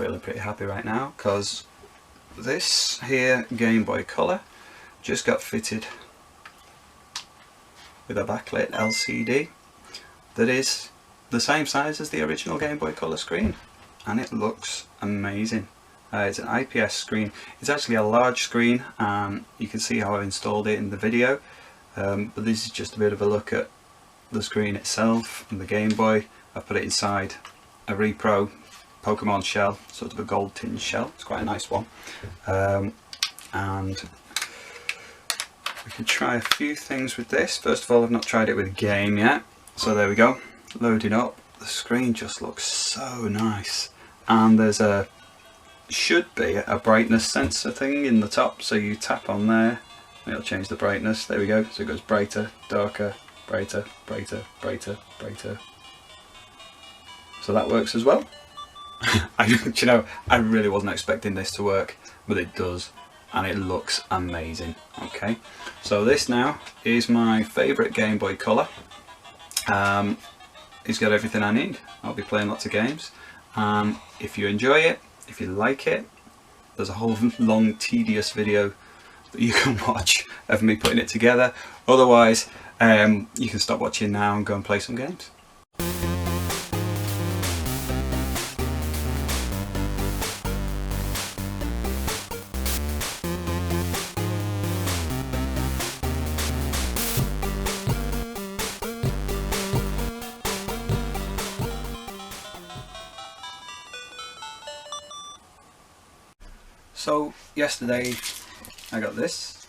feeling pretty happy right now, because this here Game Boy Color just got fitted with a backlit LCD that is the same size as the original Game Boy Color screen, and it looks amazing. It's an IPS screen. It's actually a large screen, and you can see how I've installed it in the video, but this is just a bit of a look at the screen itself and the Game Boy. I've put it inside a Repro Pokemon shell, sort of a gold tinged shell. It's quite a nice one, and we can try a few things with this. First of all, I've not tried it with a game yet, so there we go, loading up. The screen just looks so nice, and there's should be a brightness sensor thing in the top, so you tap on there and it'll change the brightness. There we go, so it goes brighter, darker, brighter, brighter, brighter, brighter. So that works as well. You know, I really wasn't expecting this to work, but it does, and it looks amazing. Okay, so this now is my favourite Game Boy Color. It's got everything I need. I'll be playing lots of games. If you enjoy it, if you like it, there's a whole long tedious video that you can watch of me putting it together. Otherwise, you can stop watching now and go and play some games. So yesterday I got this.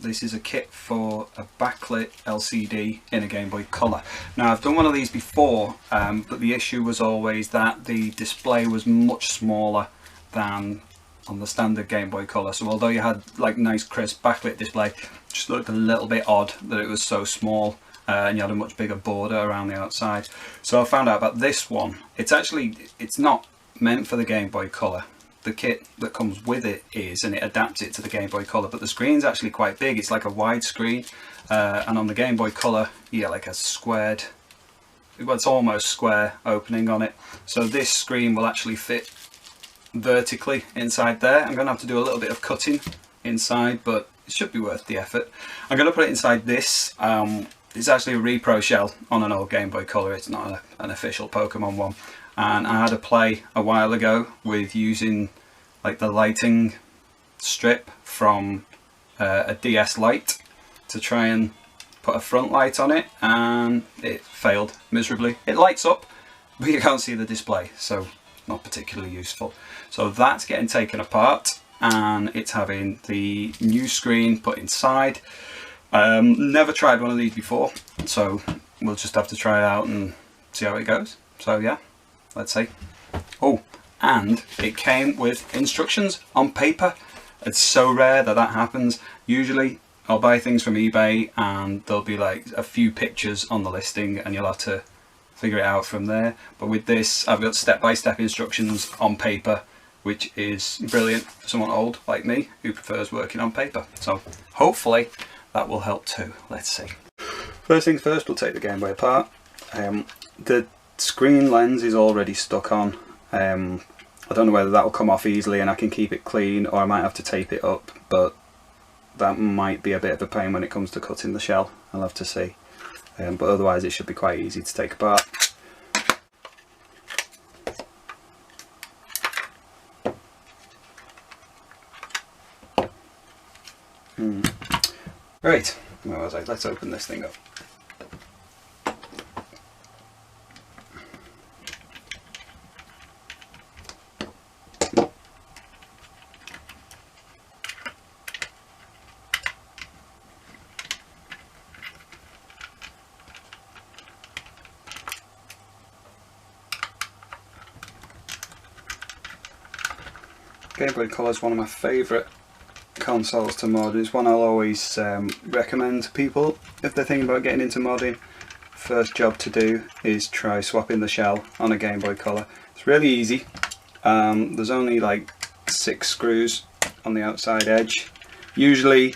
This is a kit for a backlit LCD in a Game Boy Color. Now I've done one of these before, but the issue was always that the display was much smaller than on the standard Game Boy Color. So although you had like nice crisp backlit display, it just looked a little bit odd that it was so small, and you had a much bigger border around the outside. So I found out about this one. It's not meant for the Game Boy Color. The kit that comes with it is, and it adapts it to the Game Boy Color, but the screen's actually quite big. It's like a wide screen, and on the Game Boy Color you get like a squared, well, it's almost square opening on it. So this screen will actually fit vertically inside there. I'm going to have to do a little bit of cutting inside, but it should be worth the effort. I'm going to put it inside this. It's actually a repro shell on an old Game Boy Color. It's not an official Pokemon one. And I had a play a while ago with using like the lighting strip from a DS Lite to try and put a front light on it, and it failed miserably. It lights up, but you can't see the display, so not particularly useful. So that's getting taken apart, and it's having the new screen put inside. Never tried one of these before, so we'll just have to try it out and see how it goes. So yeah, let's see. Oh, and it came with instructions on paper. It's so rare that that happens. Usually I'll buy things from eBay and there'll be like a few pictures on the listing and you'll have to figure it out from there. But with this, I've got step-by-step instructions on paper, which is brilliant for someone old like me who prefers working on paper. So hopefully that will help too. Let's see. First things first, we'll take the Game Boy apart. The screen lens is already stuck on. I don't know whether that will come off easily and I can keep it clean, or I might have to tape it up, but that might be a bit of a pain when it comes to cutting the shell. I'll have to see. But otherwise it should be quite easy to take apart. Right, where was I? Let's open this thing up. Game Boy Color is one of my favourite consoles to mod. It's one I'll always recommend to people if they're thinking about getting into modding. First job to do is try swapping the shell on a Game Boy Color. It's really easy. There's only like 6 screws on the outside edge. Usually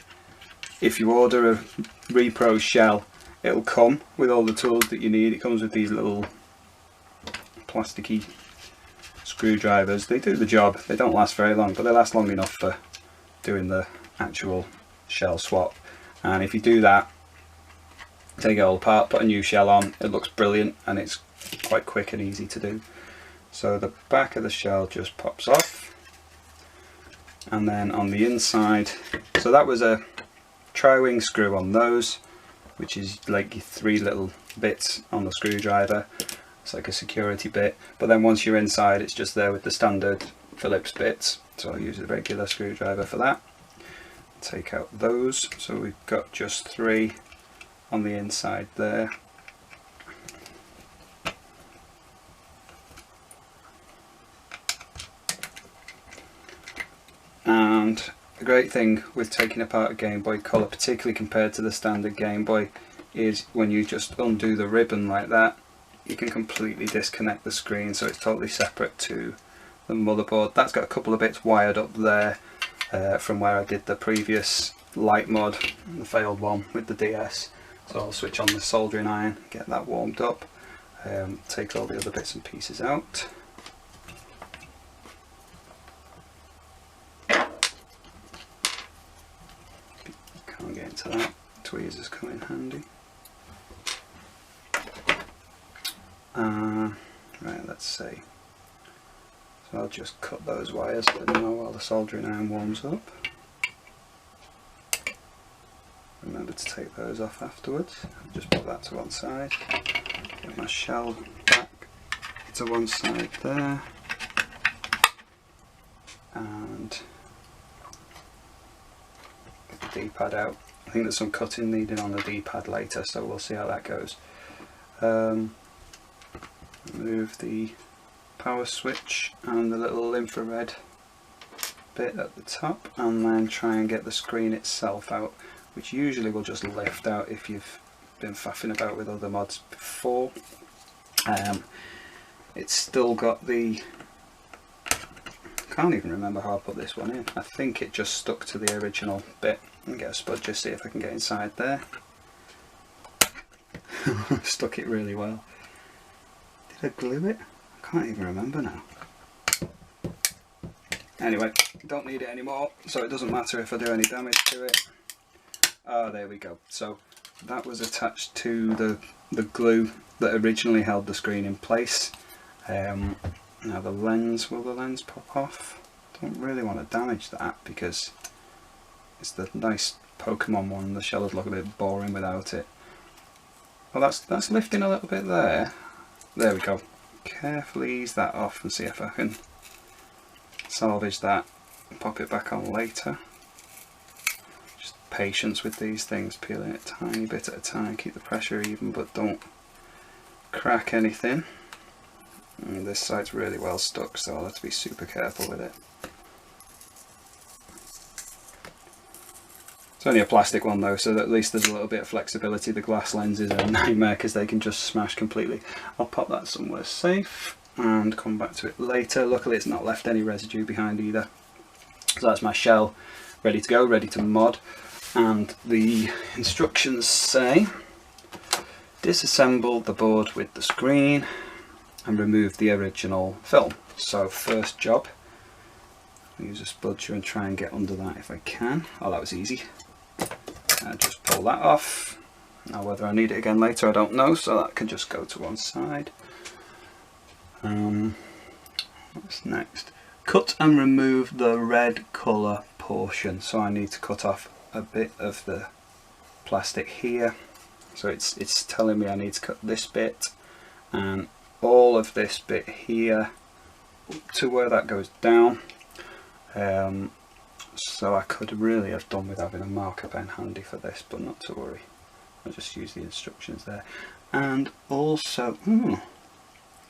if you order a repro shell, it'll come with all the tools that you need. It comes with these little plasticky screwdrivers, they do the job. They don't last very long, but they last long enough for doing the actual shell swap. And if you do that, take it all apart, put a new shell on, it looks brilliant and it's quite quick and easy to do. So the back of the shell just pops off, and then on the inside, so that was a tri-wing screw on those, which is like your 3 little bits on the screwdriver. It's like a security bit, but then once you're inside it's just there with the standard Phillips bits, so I'll use a regular screwdriver for that. Take out those, so we've got just 3 on the inside there. And the great thing with taking apart a Game Boy Color, particularly compared to the standard Game Boy, is when you just undo the ribbon like that, you can completely disconnect the screen, so it's totally separate to the motherboard. That's got a couple of bits wired up there from where I did the previous light mod, the failed one with the DS. So I'll switch on the soldering iron, get that warmed up, take all the other bits and pieces out. Can't get into that, tweezers come in handy. Right, let's see. So I'll just cut those wires for now while the soldering iron warms up. Remember to take those off afterwards. I'll just put that to one side. Get my shell back to one side there. And get the D-pad out. I think there's some cutting needed on the D-pad later, so we'll see how that goes. Move the power switch and the little infrared bit at the top, and then try and get the screen itself out, which usually will just lift out if you've been faffing about with other mods before. It's still got the, can't even remember how I put this one in. I think it just stuck to the original bit. And get a spudger, see if I can get inside there. Stuck it really well. Did I glue it? I can't even remember now. Anyway, don't need it anymore, so it doesn't matter if I do any damage to it. Oh, there we go. So that was attached to the glue that originally held the screen in place. Now the lens, will the lens pop off? Don't really want to damage that because it's the nice Pokemon one. The shell would look a bit boring without it. Well, that's lifting a little bit there. There we go. Carefully ease that off and see if I can salvage that and pop it back on later. Just patience with these things, peeling it a tiny bit at a time, keep the pressure even but don't crack anything. And this side's really well stuck, so I'll have to be super careful with it. It's only a plastic one though, so that at least there's a little bit of flexibility. The glass lenses are a nightmare because they can just smash completely. I'll pop that somewhere safe and come back to it later. Luckily it's not left any residue behind either. So that's my shell ready to go, ready to mod. And the instructions say disassemble the board with the screen and remove the original film. So first job, I'll use a spudger and try and get under that if I can. Oh, that was easy. Just pull that off. Now whether I need it again later I don't know, so that can just go to one side. What's next? Cut and remove the red colour portion. So I need to cut off a bit of the plastic here. So it's telling me I need to cut this bit and all of this bit here to where that goes down. So I could really have done with having a marker pen handy for this, but not to worry. I'll just use the instructions there. And also, so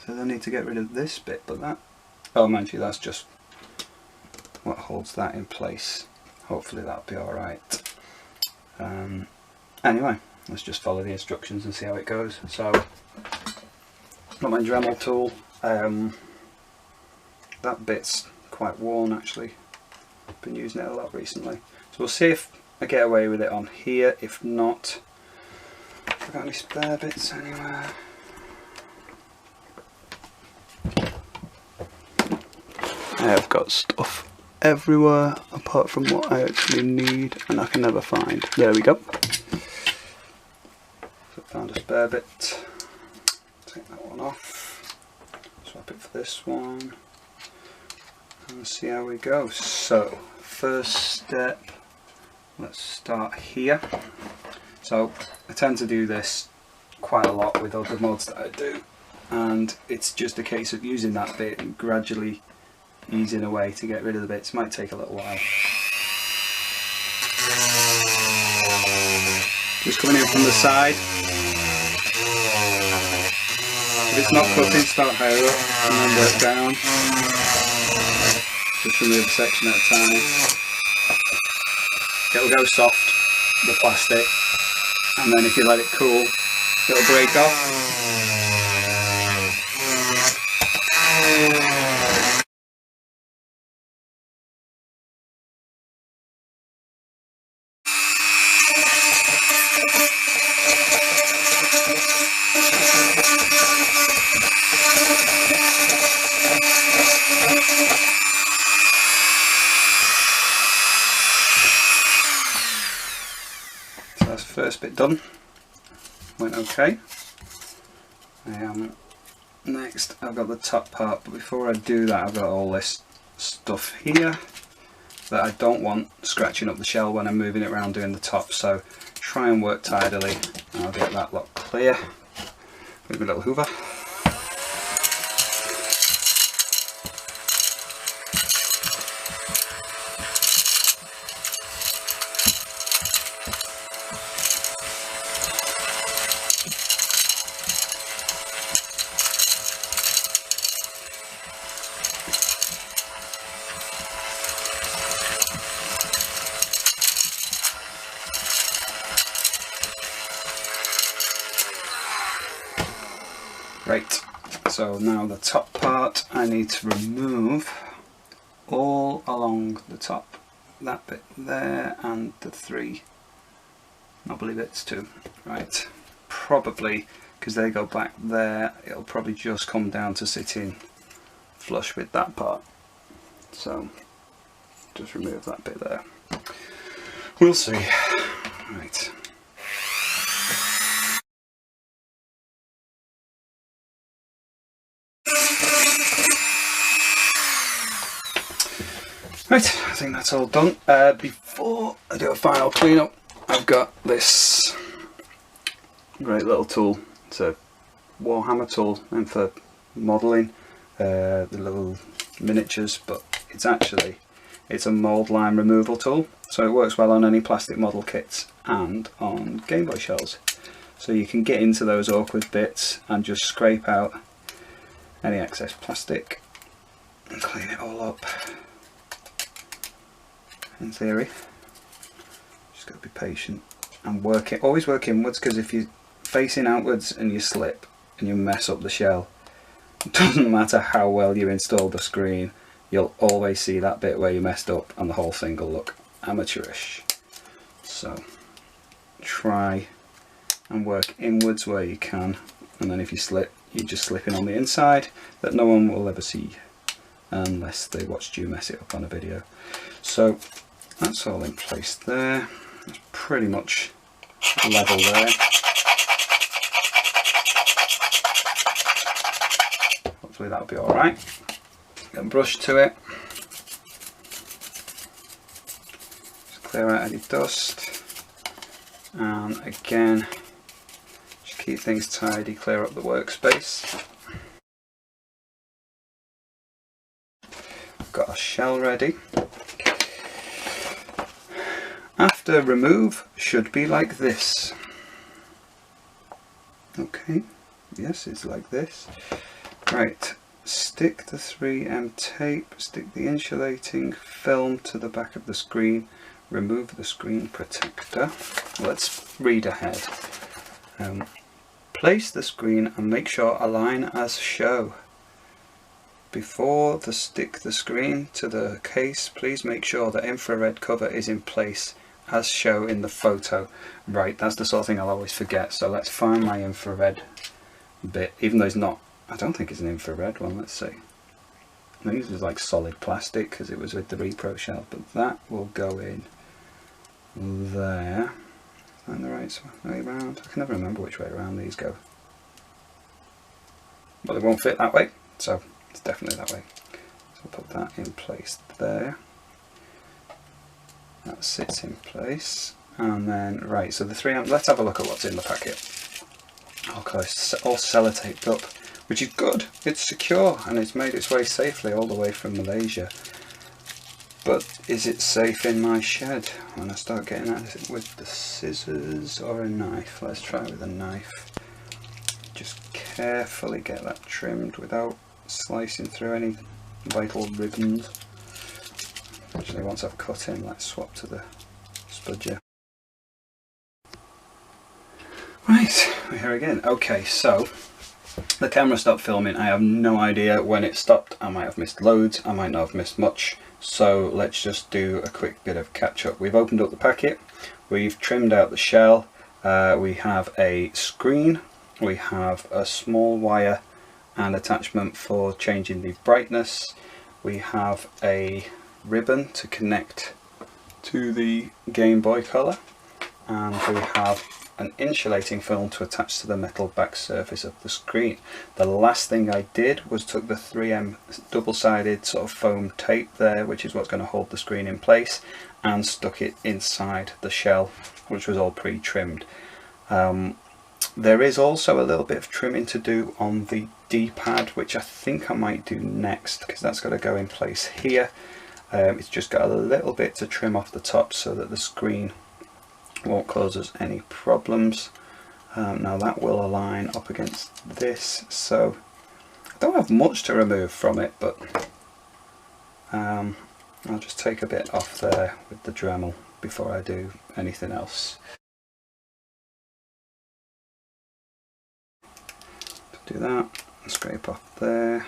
I need to get rid of this bit, but that, oh mind you, that's just what holds that in place. Hopefully that'll be alright. Anyway, let's just follow the instructions and see how it goes. So, got my Dremel tool. That bit's quite worn actually. I've been using it a lot recently. So we'll see if I get away with it on here. If not, have I got any spare bits anywhere? I have got stuff everywhere apart from what I actually need and I can never find. There we go. So I found a spare bit. Take that one off. Swap it for this one. And see how we go. So first step, let's start here. So I tend to do this quite a lot with other mods that I do, and it's just a case of using that bit and gradually easing away to get rid of the bits. Might take a little while. Just coming in from the side. If it's not cutting, start higher up and then work down. Just remove a section at a time. It'll go soft, the plastic, and then if you let it cool, it'll break off. So that's the first bit done. Went okay. Next I've got the top part, but before I do that I've got all this stuff here that I don't want scratching up the shell when I'm moving it around doing the top, so try and work tidily and I'll get that lot clear with my little hoover. Right, so now the top part I need to remove all along the top, that bit there and the three, I believe it's two, right, probably because they go back there, it'll probably just come down to sitting flush with that part, so just remove that bit there, we'll see. Right. Right, I think that's all done. Before I do a final cleanup, I've got this great little tool. It's a Warhammer tool and for modelling the little miniatures, but it's a mould line removal tool, so it works well on any plastic model kits and on Game Boy shells. So you can get into those awkward bits and just scrape out any excess plastic and clean it all up. In theory, just got to be patient and work it. Always work inwards, because if you're facing outwards and you slip and you mess up the shell, it doesn't matter how well you install the screen, you'll always see that bit where you messed up and the whole thing will look amateurish. So try and work inwards where you can, and then if you slip, you're just slipping on the inside that no one will ever see unless they watched you mess it up on a video. So that's all in place there. It's pretty much level there. Hopefully that'll be alright. Get a brush to it. Just clear out any dust. And again, just keep things tidy, clear up the workspace. Got a shell ready. After remove should be like this. Okay, yes, it's like this. Right, stick the 3M tape, stick the insulating film to the back of the screen, remove the screen protector. Let's read ahead. Place the screen and make sure align as show. Before stick the screen to the case, please make sure the infrared cover is in place as shown in the photo. Right, that's the sort of thing I'll always forget, so let's find my infrared bit, even though it's not, I don't think it's an infrared one, let's see. These is like solid plastic because it was with the repro shelf, but that will go in there. And the right way around. I can never remember which way around these go. But they won't fit that way, so it's definitely that way. So we'll put that in place there. That sits in place. And then, right, so the 3M, let's have a look at what's in the packet. Okay, it's all sellotaped up, which is good. It's secure and it's made its way safely all the way from Malaysia. But is it safe in my shed when I start getting at it with the scissors or a knife? Let's try with a knife. Just carefully get that trimmed without slicing through any vital ribbons. Actually, once I've cut in, let's swap to the spudger. Right, we're here again. Okay, so the camera stopped filming. I have no idea when it stopped. I might have missed loads, I might not have missed much. So let's just do a quick bit of catch up. We've opened up the packet, we've trimmed out the shell, we have a screen, we have a small wire and attachment for changing the brightness, we have a ribbon to connect to the Game Boy Color, and we have an insulating film to attach to the metal back surface of the screen. The last thing I did was took the 3M double-sided sort of foam tape there, which is what's going to hold the screen in place, and stuck it inside the shell, which was all pre-trimmed. There is also a little bit of trimming to do on the D-pad, which I think I might do next, because that's got to go in place here. It's just got a little bit to trim off the top so that the screen won't cause us any problems. Now that will align up against this, so I don't have much to remove from it, but I'll just take a bit off there with the Dremel before I do anything else. Do that, scrape off there.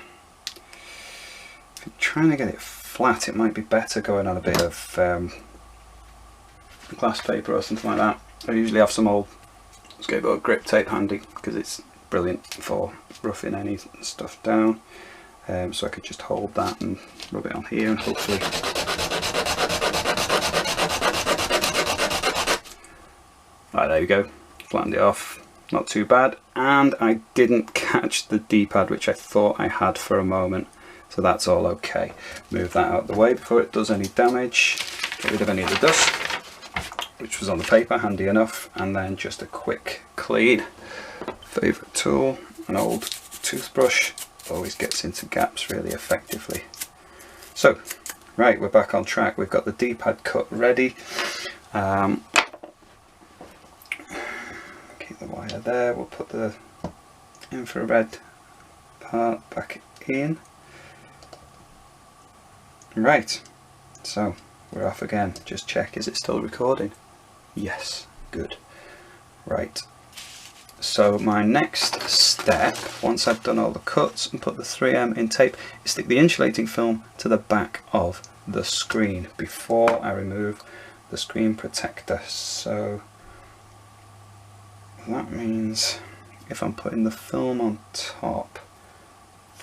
If you're trying to get it flat, it might be better going on a bit of glass paper or something like that. I usually have some old skateboard grip tape handy because it's brilliant for roughing any stuff down. So I could just hold that and rub it on here and hopefully right, there you go, flattened it off, not too bad. And I didn't catch the D-pad, which I thought I had for a moment, so that's all okay. Move that out of the way before it does any damage, get rid of any of the dust, which was on the paper, handy enough. And then just a quick clean. Favourite tool, an old toothbrush, always gets into gaps really effectively. So, right, we're back on track. We've got the D-pad cut ready. Keep the wire there, we'll put the infrared part back in. Right, so we're off again. Just check, is it still recording? Yes, good. Right, so my next step, once I've done all the cuts and put the 3M in tape, is stick the insulating film to the back of the screen before I remove the screen protector. So that means if I'm putting the film on top,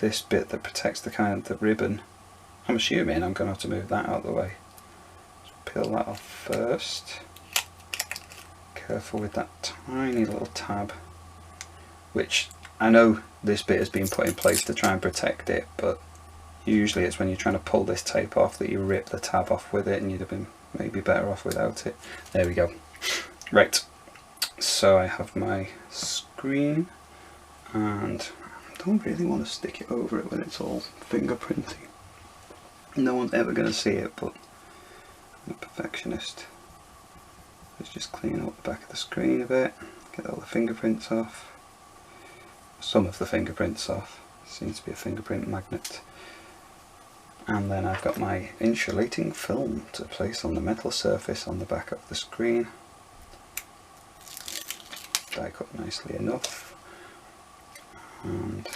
this bit that protects the ribbon, I'm assuming I'm going to have to move that out of the way. Just peel that off first. Careful with that tiny little tab, which I know this bit has been put in place to try and protect it, but usually it's when you're trying to pull this tape off that you rip the tab off with it, and you'd have been maybe better off without it. There we go. Right, so I have my screen, and I don't really want to stick it over it when it's all fingerprinty. No one's ever going to see it, but I'm a perfectionist. Let's just clean up the back of the screen a bit, get all the fingerprints off. Some of the fingerprints off. Seems to be a fingerprint magnet. And then I've got my insulating film to place on the metal surface on the back of the screen. Die cut nicely enough. And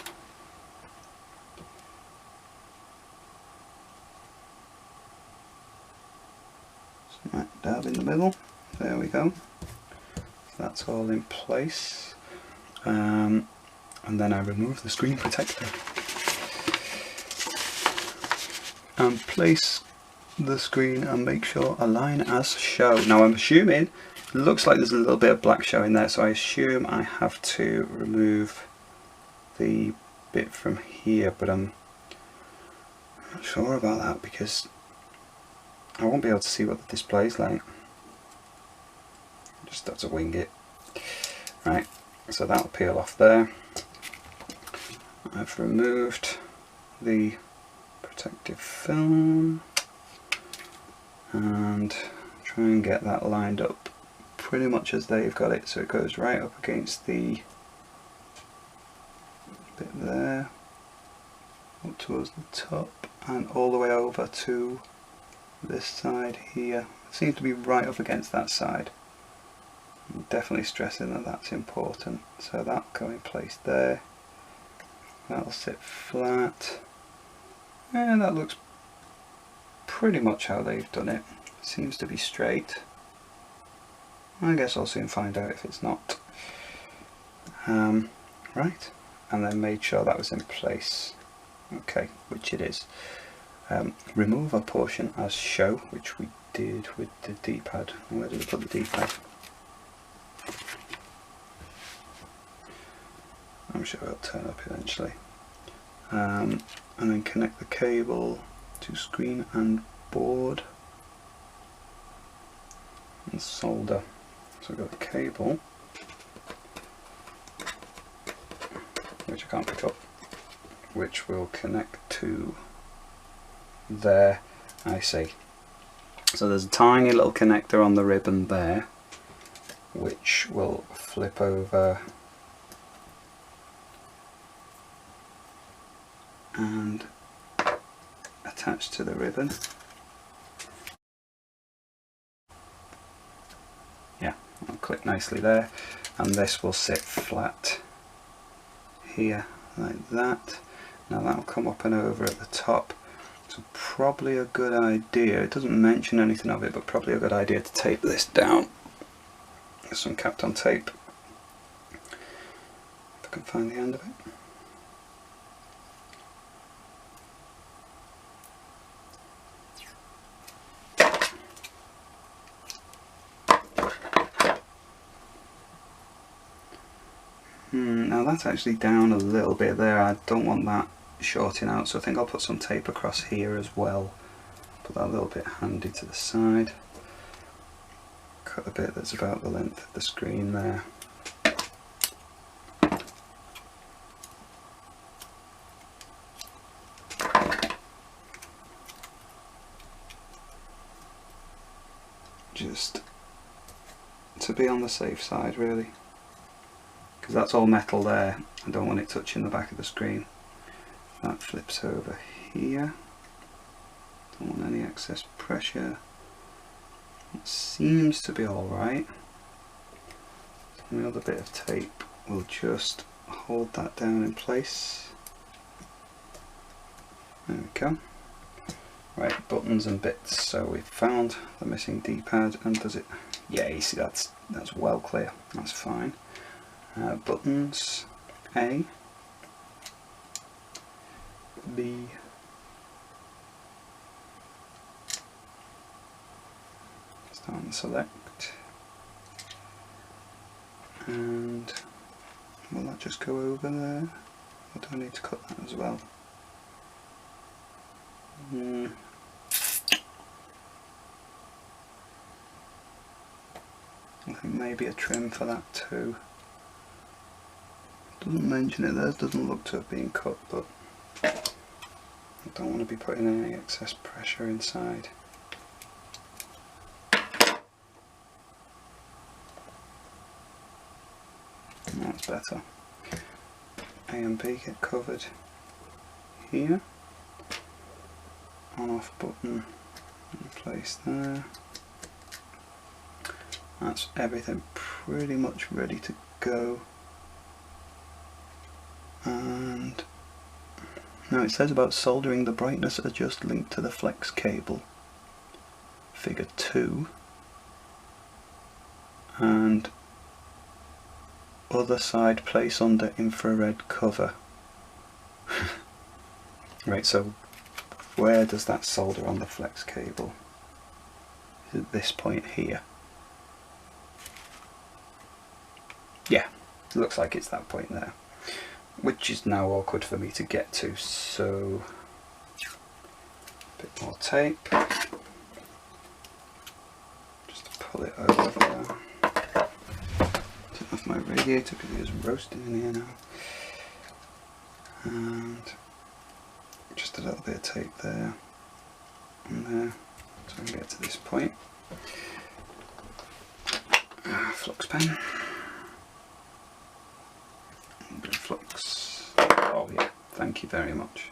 smack dab in the middle. There we go. That's all in place. And then I remove the screen protector. and place the screen and make sure align as show. Now I'm assuming, it looks like there's a little bit of black showing there, so I assume I have to remove the bit from here, but I'm not sure about that because I won't be able to see what the display's like. Just have to wing it. Right, so that'll peel off there. I've removed the protective film and try and get that lined up pretty much as they've got it, so it goes right up against the bit there, up towards the top and all the way over to this side here. It seems to be right up against that side. I'm definitely stressing that that's important, so that'll go in place there. That'll sit flat, and that looks pretty much how they've done it. Seems to be straight. I guess I'll soon find out if it's not. Right, and then made sure that was in place. Okay, which it is. Remove a portion as show, which we did with the D-pad. Where did we put the D-pad? I'm sure it'll turn up eventually. And then connect the cable to screen and board and solder. So we've got the cable, which I can't pick up, which will connect to there. I see. So there's a tiny little connector on the ribbon there, which will flip over and attach to the ribbon. Yeah, I'll click nicely there, and this will sit flat here like that. Now that'll come up and over at the top. So probably a good idea, it doesn't mention anything of it, but probably a good idea to tape this down. There's some capped on tape, if I can find the end of it. Now that's actually down a little bit there. I don't want that shorting out, so I think I'll put some tape across here as well. Put that a little bit handy to the side. Cut a bit that's about the length of the screen there. Just to be on the safe side really, because that's all metal there. I don't want it touching the back of the screen. That flips over here. Don't want any excess pressure. It seems to be alright. Another bit of tape will just hold that down in place. There we go. Right, buttons and bits. So we've found the missing D-pad, and does it? Yeah, you see that's well clear. That's fine. Buttons A, B, start and select, and will that just go over there, or do I need to cut that as well? I think maybe a trim for that too. Doesn't mention it there, doesn't look to have been cut, but I don't want to be putting any excess pressure inside. That's better. A and B get covered here. On off button in place there. That's everything pretty much ready to go. And now it says about soldering the brightness adjust linked to the flex cable, figure 2, and other side place under infrared cover. Right, so where does that solder on the flex cable? Is it this point here? Yeah, it looks like it's that point there, which is now awkward for me to get to, so a bit more tape, just to pull it over. Turn off my radiator because it is roasting in here now, and just a little bit of tape there and there, so I can get to this point. Flux pen. Flux. Oh yeah, thank you very much.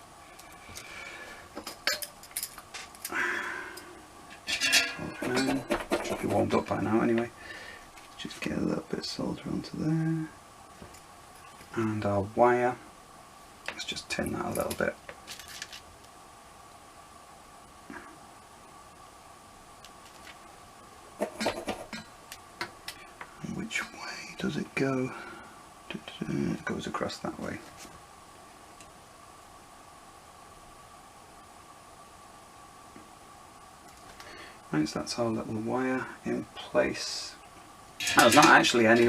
Soldering, should be warmed up by now anyway. Just get a little bit of solder onto there. And our wire, let's just tin that a little bit. And which way does it go? It goes across that way. Right, so that's our little wire in place. Now, there's not actually any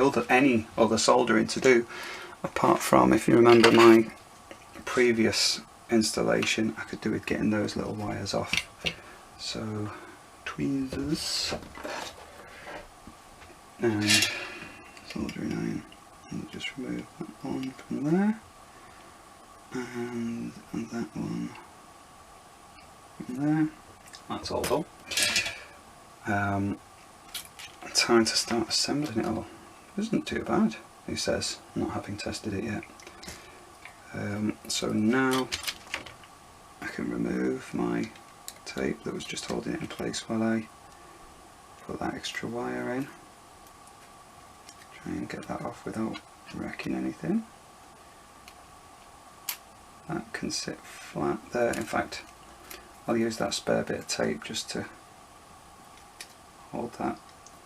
other soldering to do, apart from, if you remember my previous installation, I could do with getting those little wires off. So tweezers and soldering iron. And just remove that one from there, and that one from there. That's all done. Time to start assembling it all. Isn't too bad, he says, not having tested it yet. So now I can remove my tape that was just holding it in place while I put that extra wire in. Try and get that off without wrecking anything. That can sit flat there. In fact, I'll use that spare bit of tape just to hold that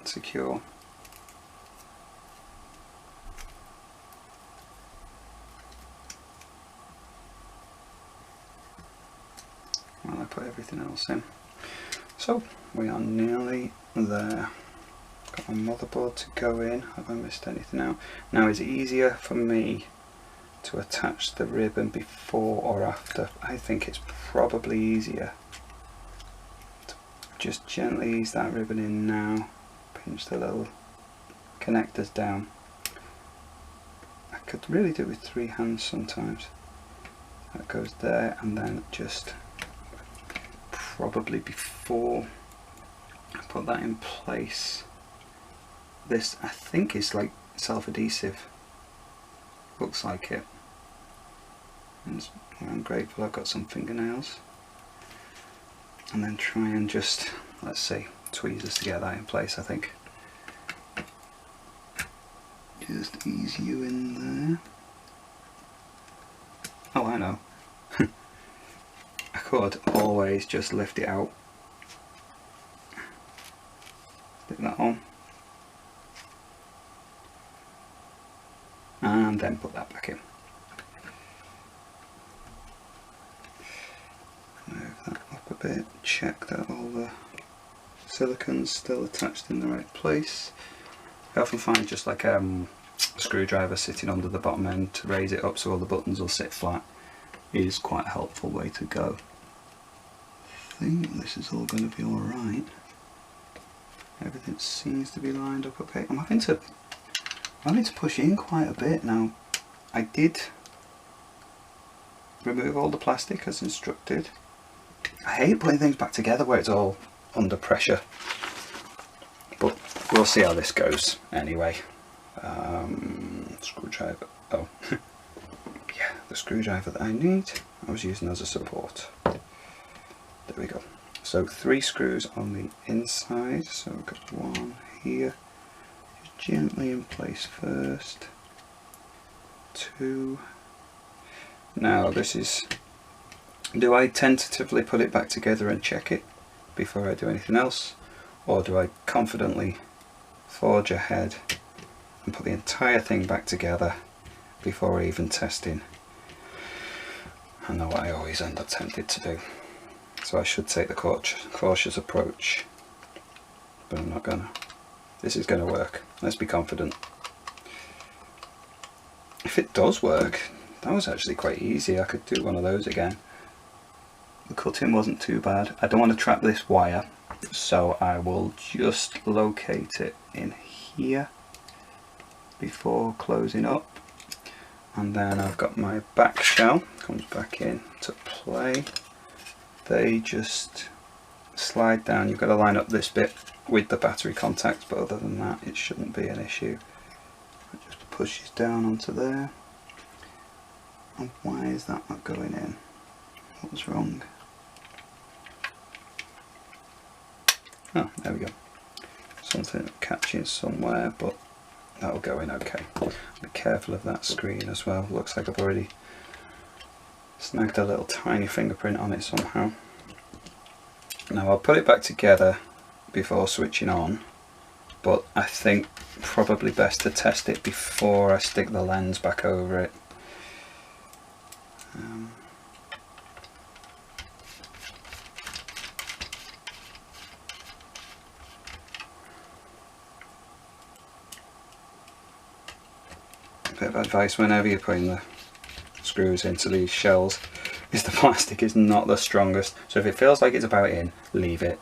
secure. While I put everything else in. So we are nearly there. Got my motherboard to go in. Have I missed anything out? Now, is it easier for me to attach the ribbon before or after? I think it's probably easier to just gently ease that ribbon in now. Pinch the little connectors down. I could really do it with 3 hands sometimes. That goes there, and then just probably before I put that in place. This, I think, is like self-adhesive. Looks like it. And I'm grateful I've got some fingernails. And then try and just, let's see, tweezers to get that in place, I think. Just ease you in there. Oh, I know. I could always just lift it out. Stick that on. And then put that back in. Move that up a bit, check that all the silicon's still attached in the right place. I often find just like a screwdriver sitting under the bottom end to raise it up so all the buttons will sit flat is quite a helpful way to go. I think this is all going to be alright. Everything seems to be lined up okay. I'm having to push in quite a bit now. I did remove all the plastic as instructed. I hate putting things back together where it's all under pressure, but we'll see how this goes anyway. Screwdriver, oh yeah, the screwdriver that I need I was using as a support. There we go. So 3 screws on the inside, so we've got 1 here, gently in place first, 2. Now this is, do I tentatively put it back together and check it before I do anything else, or do I confidently forge ahead and put the entire thing back together before even testing? I know what I always end up tempted to do. So I should take the cautious approach, but I'm not gonna. This is gonna work. Let's be confident. If it does work, that was actually quite easy. I could do one of those again. The cutting wasn't too bad. I don't want to trap this wire, so I will just locate it in here before closing up. And then I've got my back shell, comes back in to play. They just slide down. You've got to line up this bit with the battery contacts, but other than that it shouldn't be an issue. It just pushes down onto there. And why is that not going in? What was wrong? Oh, there we go. Something catching somewhere, but that'll go in okay. Be careful of that screen as well. Looks like I've already snagged a little tiny fingerprint on it somehow. Now I'll put it back together before switching on, but I think probably best to test it before I stick the lens back over it. Bit of advice whenever you're putting the screws into these shells is the plastic is not the strongest, so if it feels like it's about in, leave it.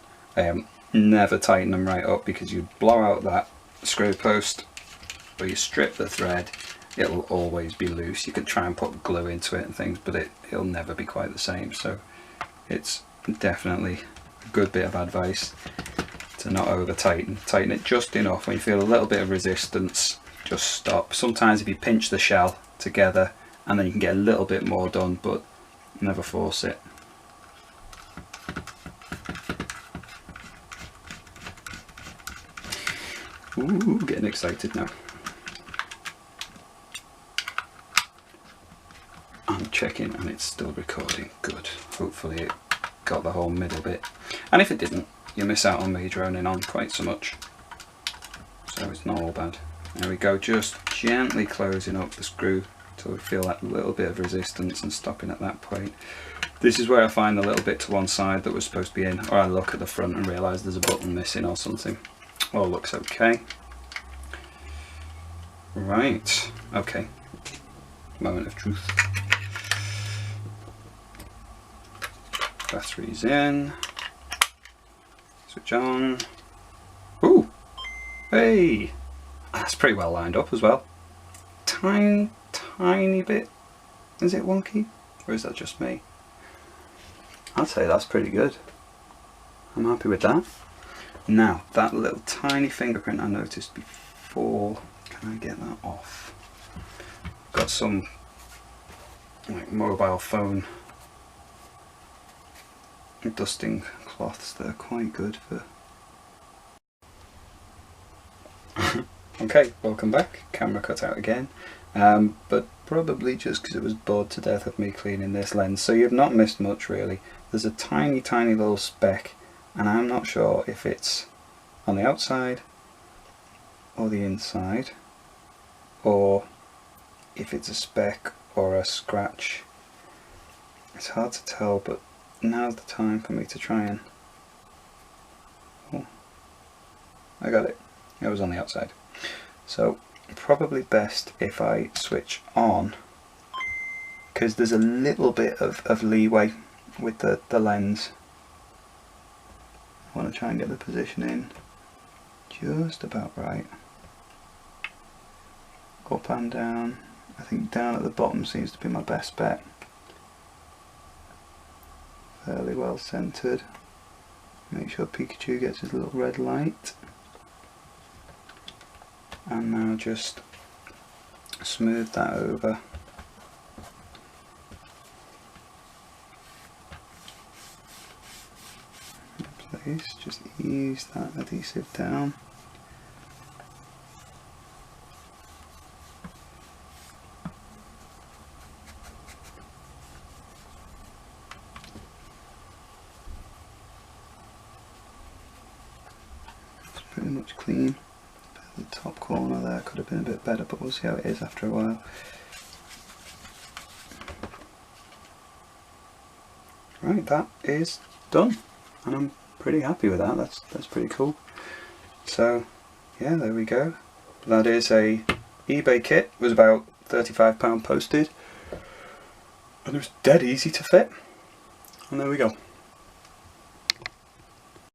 Never tighten them right up, because you blow out that screw post or you strip the thread, it'll always be loose. You could try and put glue into it and things, but it'll never be quite the same. So it's definitely a good bit of advice to not over tighten. Tighten it just enough. When you feel a little bit of resistance, just stop. Sometimes if you pinch the shell together and then you can get a little bit more done, but never force it. Ooh, getting excited now. I'm checking and it's still recording. Good. Hopefully it got the whole middle bit. And if it didn't, you miss out on me droning on quite so much. So it's not all bad. There we go, just gently closing up the screw till we feel that little bit of resistance and stopping at that point. This is where I find the little bit to one side that was supposed to be in, or I look at the front and realise there's a button missing or something. All looks okay. Right, okay. Moment of truth. Batteries in. Switch on. Ooh! Hey! That's pretty well lined up as well. Tiny bit. Is it wonky? Or is that just me? I'd say that's pretty good. I'm happy with that. Now, that little tiny fingerprint I noticed before, can I get that off? Got some like mobile phone dusting cloths that are quite good for... Okay, welcome back. Camera cut out again, but probably just because it was bored to death of me cleaning this lens. So you've not missed much really. There's a tiny little speck, and I'm not sure if it's on the outside or the inside, or if it's a speck or a scratch. It's hard to tell, but now's the time for me to try and... Oh, I got it. It was on the outside. So probably best if I switch on, because there's a little bit of leeway with the lens. I want to try and get the position in just about right. Up and down. I think down at the bottom seems to be my best bet. Fairly well centered. Make sure Pikachu gets his little red light. And now just smooth that over. In place, just ease that adhesive down. It's pretty much clean. The top corner there could have been a bit better, but we'll see how it is after a while. Right, that is done, and I'm pretty happy with that. That's pretty cool. So yeah, there we go. That is a eBay kit. It was about £35 posted, and it was dead easy to fit, and there we go.